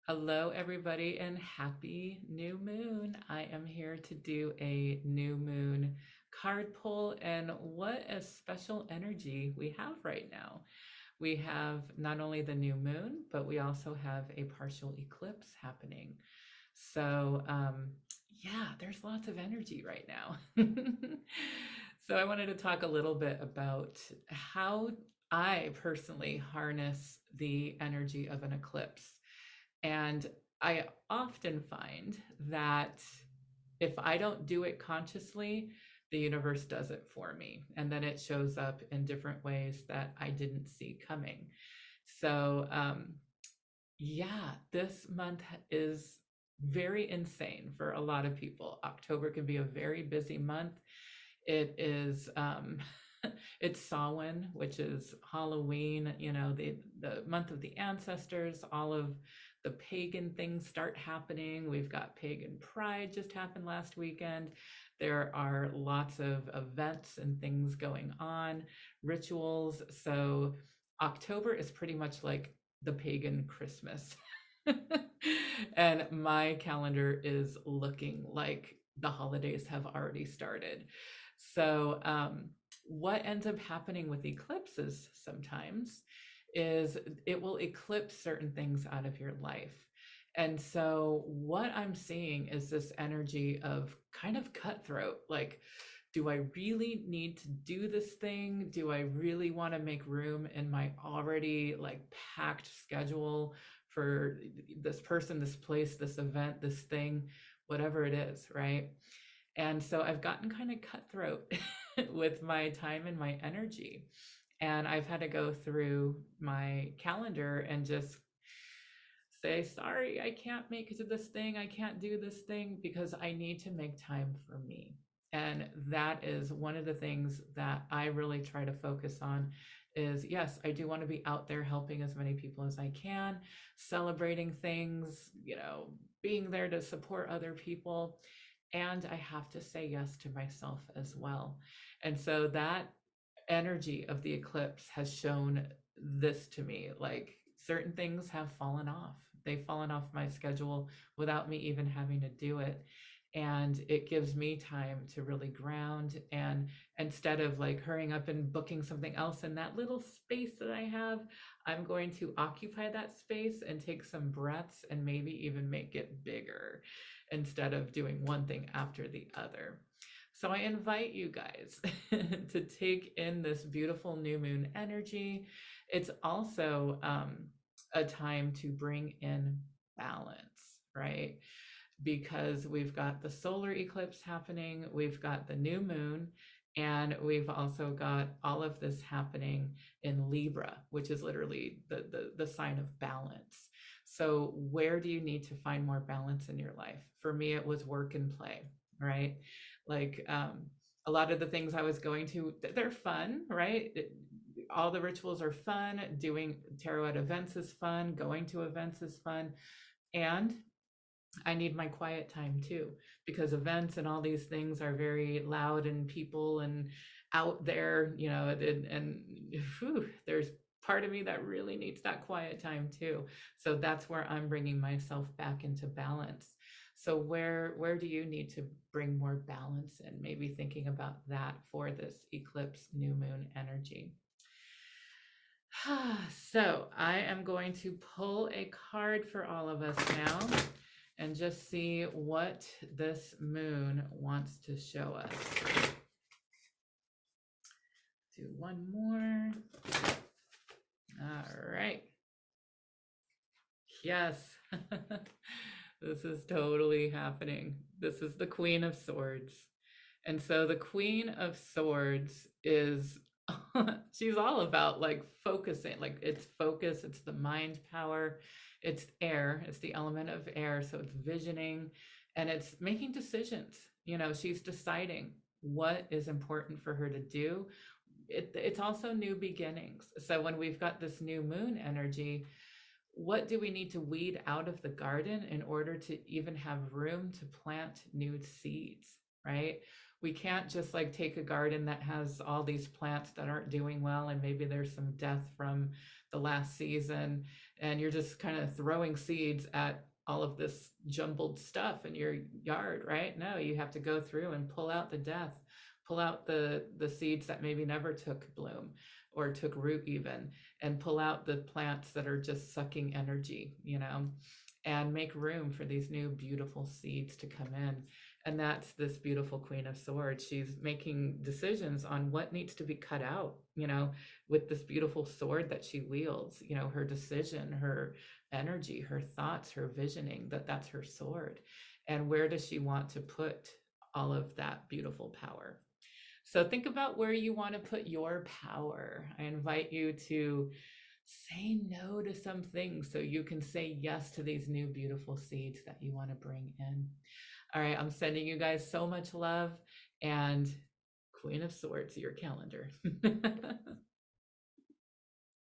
Hello, everybody, and happy new moon. I am here to do a new moon card pull, and what a special energy we have right now. We have not only the new moon, but we also have a partial eclipse happening. So, yeah, there's lots of energy right now. So, I wanted to talk a little bit about how I personally harness the energy of an eclipse. And I often find that if I don't do it consciously, the universe does it for me. And then it shows up in different ways that I didn't see coming. So, yeah, this month is very insane for a lot of people. October can be a very busy month. It is it's Samhain, which is Halloween, the month of the ancestors, all of the pagan things start happening. We've got pagan pride just happened last weekend. There are lots of events and things going on, rituals. So October is pretty much like the pagan Christmas. And my calendar is looking like the holidays have already started. So, what ends up happening with eclipses sometimes is it will eclipse certain things out of your life. And so, what I'm seeing is this energy of kind of cutthroat, like, do I really need to do this thing? Do I really want to make room in my already like packed schedule for this person, this place, this event, this thing, whatever it is, right? And so I've gotten kind of cutthroat with my time and my energy. And I've had to go through my calendar and just say, sorry, I can't make it to this thing. I can't do this thing because I need to make time for me. And that is one of the things that I really try to focus on is yes, I do want to be out there helping as many people as I can, celebrating things, being there to support other people. And I have to say yes to myself as well. And so that energy of the eclipse has shown this to me. Like certain things have fallen off. They've fallen off my schedule without me even having to do it. And it gives me time to really ground. And instead of like hurrying up and booking something else in that little space that I have, I'm going to occupy that space and take some breaths and maybe even make it bigger instead of doing one thing after the other. So I invite you guys to take in this beautiful new moon energy. It's also a time to bring in balance, right? Because we've got the solar eclipse happening, we've got the new moon, and we've also got all of this happening in Libra, which is literally the sign of balance. So where do you need to find more balance in your life? For me, it was work and play, right? Like a lot of the things I was going to, they're fun, right? All the rituals are fun. Doing tarot at events is fun. Going to events is fun. And I need my quiet time too, because events and all these things are very loud and people and out there, and whew, there's part of me that really needs that quiet time too. So that's where I'm bringing myself back into balance. So where do you need to bring more balance in? Maybe thinking about that for this eclipse new moon energy. So I am going to pull a card for all of us now and just see what this moon wants to show us. Do one more. All right. Yes, this is totally happening. This is the Queen of Swords. And so the Queen of Swords is, she's all about like focusing, like it's focus, it's the mind power, it's air, it's the element of air. So it's visioning and it's making decisions. She's deciding what is important for her to do. It's also new beginnings. So when we've got this new moon energy, what do we need to weed out of the garden in order to even have room to plant new seeds, right? We can't just like take a garden that has all these plants that aren't doing well and maybe there's some death from the last season, and you're just kind of throwing seeds at all of this jumbled stuff in your yard, right? No, you have to go through and pull out the death, pull out the seeds that maybe never took bloom or took root even, and pull out the plants that are just sucking energy, and make room for these new beautiful seeds to come in. And that's this beautiful Queen of Swords. She's making decisions on what needs to be cut out, with this beautiful sword that she wields, her decision, her energy, her thoughts, her visioning, that's her sword. And where does she want to put all of that beautiful power? So think about where you want to put your power. I invite you to say no to some things so you can say yes to these new beautiful seeds that you want to bring in. All right, I'm sending you guys so much love, and Queen of Swords, your calendar.